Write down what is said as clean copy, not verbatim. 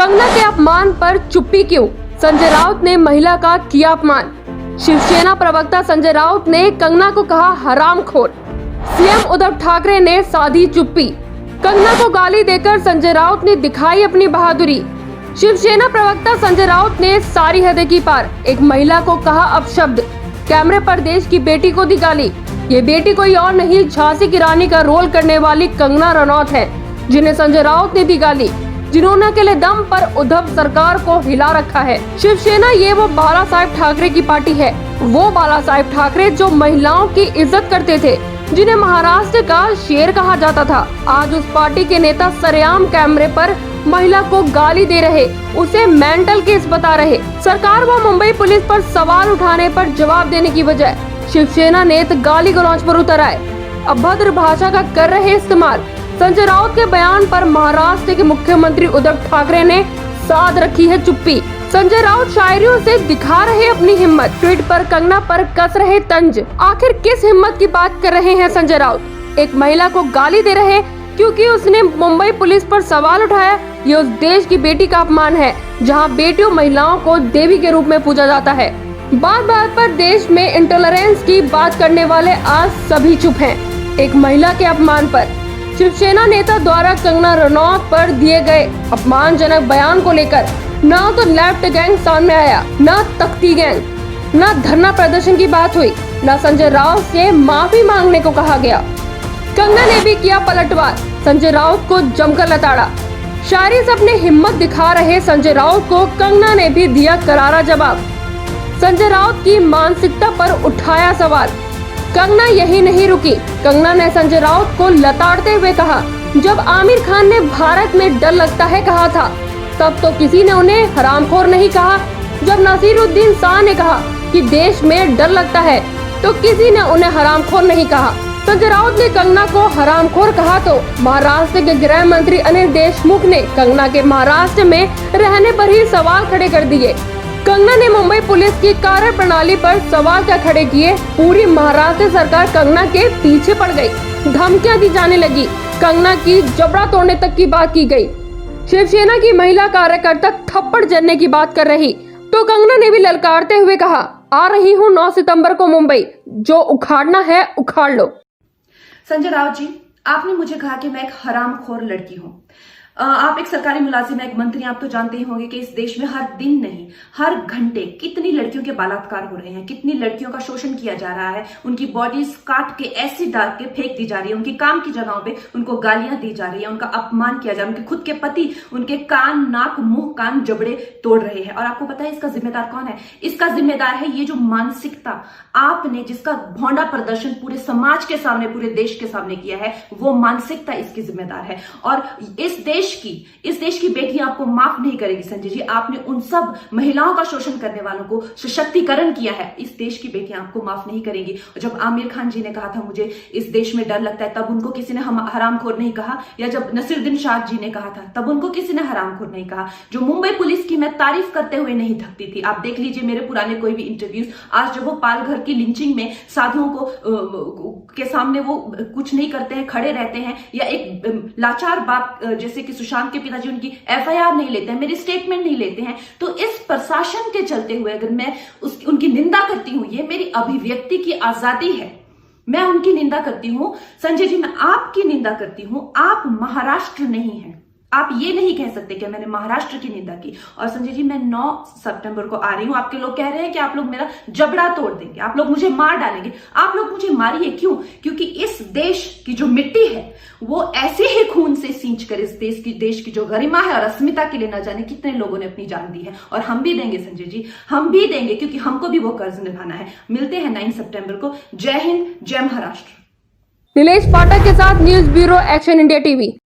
कंगना के अपमान पर चुप्पी क्यों? संजय राउत ने महिला का किया अपमान। शिवसेना प्रवक्ता संजय राउत ने कंगना को कहा हरामखोर। सीएम उद्धव ठाकरे ने साधी चुप्पी। कंगना को गाली देकर संजय राउत ने दिखाई अपनी बहादुरी। शिवसेना प्रवक्ता संजय राउत ने सारी हदें की पार। एक महिला को कहा अपशब्द। कैमरे पर देश की बेटी को दी गाली। ये बेटी कोई और नहीं, झांसी की रानी का रोल करने वाली कंगना रनौत है, जिन्हें संजय राउत ने दी गाली, जिन्होंने अकेले दम पर उद्धव सरकार को हिला रखा है। शिवसेना ये वो बाला साहेब ठाकरे की पार्टी है, वो बाला साहेब ठाकरे जो महिलाओं की इज्जत करते थे, जिन्हें महाराष्ट्र का शेर कहा जाता था। आज उस पार्टी के नेता सरेआम कैमरे पर महिला को गाली दे रहे, उसे मेंटल केस बता रहे। सरकार व मुंबई पुलिस पर सवाल उठाने पर जवाब देने की बजाय शिवसेना नेता गाली गलौज पर उतर आए, अभद्र भाषा का कर रहे इस्तेमाल। संजय राउत के बयान पर महाराष्ट्र के मुख्यमंत्री उद्धव ठाकरे ने साध रखी है चुप्पी। संजय राउत शायरियों से दिखा रहे अपनी हिम्मत, ट्वीट पर कंगना पर कस रहे तंज। आखिर किस हिम्मत की बात कर रहे हैं संजय राउत? एक महिला को गाली दे रहे क्योंकि उसने मुंबई पुलिस पर सवाल उठाया। ये उस देश की बेटी का अपमान है जहां बेटियों महिलाओं को देवी के रूप में पूजा जाता है। बात बात पर देश में इंटॉलरेंस की बात करने वाले आज सभी चुप हैं। एक महिला के अपमान पर शिवसेना नेता द्वारा कंगना रनौत पर दिए गए अपमानजनक बयान को लेकर न तो लेफ्ट गैंग सामने आया, न तख्ती गैंग, न धरना प्रदर्शन की बात हुई, न संजय राउत से माफी मांगने को कहा गया। कंगना ने भी किया पलटवार, संजय राउत को जमकर लताड़ा। शायरी से अपनी हिम्मत दिखा रहे संजय राउत को कंगना ने भी दिया करारा जवाब। संजय राउत की मानसिकता पर उठाया सवाल। कंगना यही नहीं रुकी। कंगना ने संजय राउत को लताड़ते हुए कहा, जब आमिर खान ने भारत में डर लगता है कहा था, तब तो किसी ने उन्हें हरामखोर नहीं कहा। जब नसीरुद्दीन शाह ने कहा कि देश में डर लगता है, तो किसी ने उन्हें हरामखोर नहीं कहा। संजय राउत ने कंगना को हरामखोर कहा तो महाराष्ट्र के गृह मंत्री अनिल देशमुख ने कंगना के महाराष्ट्र में रहने पर ही सवाल खड़े कर दिए। कंगना ने मुंबई पुलिस की कार्य प्रणाली पर सवाल क्या खड़े किए। पूरी महाराष्ट्र सरकार कंगना के पीछे पड़ गई, धमकियां दी जाने लगी, कंगना की जबड़ा तोड़ने तक की बात की गई। शिवसेना की महिला कार्यकर्ता थप्पड़ जलने की बात कर रही तो कंगना ने भी ललकारते हुए कहा, आ रही हूँ 9 सितंबर को मुंबई, जो उखाड़ना है उखाड़ लो। संजय राउत जी, आपने मुझे कहा कि मैं एक हरामखोर लड़की हूँ। आप एक सरकारी मुलाजिम हैं, एक मंत्री, आप तो जानते ही होंगे कि इस देश में हर दिन नहीं हर घंटे कितनी लड़कियों के बलात्कार हो रहे हैं, कितनी लड़कियों का शोषण किया जा रहा है, उनकी बॉडीज काट के ऐसी डाल के फेंक दी जा रही है, उनकी काम की जगहों पे उनको गालियां दी जा रही है, उनका अपमान किया जा रहा है, उनके खुद के पति उनके कान, नाक, मुंह, कान, जबड़े तोड़ रहे हैं। और आपको पता है इसका जिम्मेदार कौन है? इसका जिम्मेदार है ये जो मानसिकता आपने, जिसका भौंडा प्रदर्शन पूरे समाज के सामने, पूरे देश के सामने किया है, वो मानसिकता इसकी जिम्मेदार है। और इस देश की बेटियां आपको माफ नहीं करेगी संजय जी। आपने उन सब महिलाओं का शोषण करने वालों को सशक्तिकरण किया है, इस देश की बेटियां आपको माफ नहीं करेंगी। जब आमिर खान जी ने कहा था मुझे इस देश में डर लगता है, तब उनको किसी ने हरामखोर नहीं कहा, या जब नसीरुद्दीन शाह जी ने कहा था तब उनको किसी ने हरामखोर नहीं कहा। जो मुंबई पुलिस की मैं तारीफ करते हुए नहीं थकती थी, आप देख लीजिए मेरे पुराने कोई भी इंटरव्यूज, आज जब वो पालघर की लिंचिंग में साधुओं को के सामने वो कुछ नहीं करते हैं, खड़े रहते हैं, या एक लाचार बाप जैसे कि सुशांत के पिताजी उनकी एफआईआर नहीं लेते हैं, मेरी स्टेटमेंट नहीं लेते हैं, तो इस प्रशासन के चलते हुए अगर मैं उनकी निंदा करती हूं, ये मेरी अभिव्यक्ति की आजादी है, मैं उनकी निंदा करती हूं। संजय जी, मैं आपकी निंदा करती हूं, आप महाराष्ट्र नहीं हैं, आप ये नहीं कह सकते कि मैंने महाराष्ट्र की निंदा की। और संजय जी, मैं 9 सितंबर को आ रही हूं, आपके लोग कह रहे हैं कि आप लोग मेरा जबड़ा तोड़ देंगे, आप लोग मुझे मार डालेंगे। आप लोग मुझे मारिए, क्यों? क्योंकि इस देश की जो मिट्टी है वो ऐसे ही खून से सींच कर इस देश की जो गरिमा है और अस्मिता के लिए न जाने कितने लोगों ने अपनी जान दी है। और हम भी देंगे संजय जी, हम भी देंगे, क्योंकि हमको भी वो कर्ज निभाना है। मिलते हैं 9 सितंबर को। जय हिंद, जय महाराष्ट्र। नीलेश पाठक के साथ news bureau action India TV.